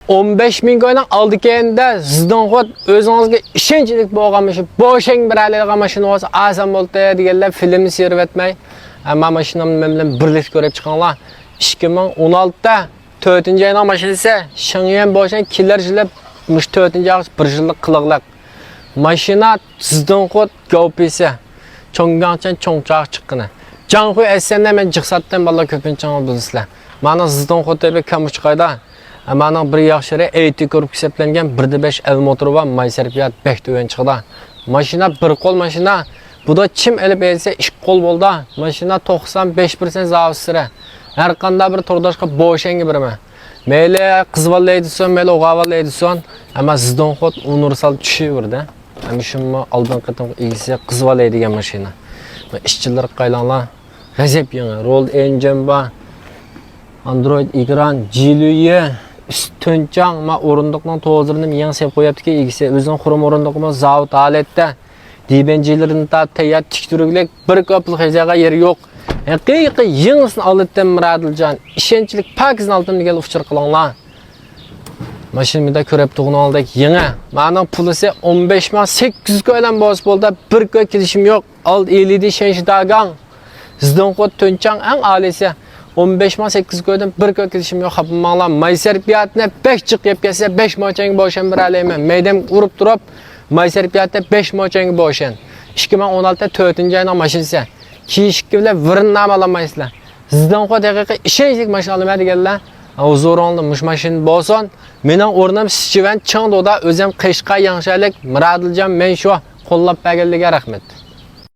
15 ming ko'ydan oldikenda sizdan xod o'zingizga ishonchlik bo'lganmish, bo'shang bir alaydigan mashina bo'lsa, azam bo'ldi deganlar filmni seyirib etmay, men mashinamni men bilan birlikda ko'rib chiqinglar. 2016da 4-oyning mashinasi Shangyan bo'shan kelar yilib 4-oyning 1 yillik qiliqliq. Mashina sizdan xod gavpisi. Cho'ngangchan cho'ngchaq chiqqani. Janxuy essanda men jiqsatdan balla ko'pincha bilsizlar. Mana sizdan xod deb kamuchqayda. Amaning bir yaxshiri AT ko'rib hisoblangan 1.5 L motori va maysarfiyat 5 to'g'an chiqdi. Mashina bir qo'l mashina. Bu da chim elib else 2 qo'l bo'ldi. Mashina 95% zavsira. Har qanday bir turdashqa bo'shangi birimi. Meyli qizvallaydi son, meyli o'g'avallaydi son, ama sizdan xod universal tushaverdi. Ana shunma oldin qatam egisi qizvallaydigan mashina. Ishchilar qaylanlar g'azab yangi roll engine va Android ekran, GUI üstünçang ma o'rindiqning to'g'ririni men sevib qo'yaptiki, egisi o'zining xurum o'rindiqimiz zavod holatda. Dibencilerini ta tayyor tikturuglik bir ko'plik hezaga yer yo'q. Haqiqiy yangisini olibdan Muradiljon, ishonchlik pakizini oldim degan uchur qilinglar. Mashinada ko'rib turgan oldik yangi. Mening pulisi 15.800 ko'ydan bos bo'ldi. Bir ko'y kelishim yo'q. Old 50 shenshdagan. Sizdan qot to'nchang eng alisi 15.800 ko'ydan bir ko'y kelishim yo'q. Xapmanglar. Maysarfiyatni 5 chiqib kelsa 5 mochang bo'shan bir alayman. Meydam urib turib maysarfiyatda 5 mochang bo'shan. 2016da 4-oyning mashinasi. Kiyishki bilan virinam olamaysizlar. Sizdan qot haqiqiy ishonchlik mashina olma deganlar. O'zo'ronli mush mashina bo'lsin. Mening o'rnim Sichivan Changdoda o'zim Qashqa Yanshalik Muradiljon men shu qo'llab berganligiga rahmat.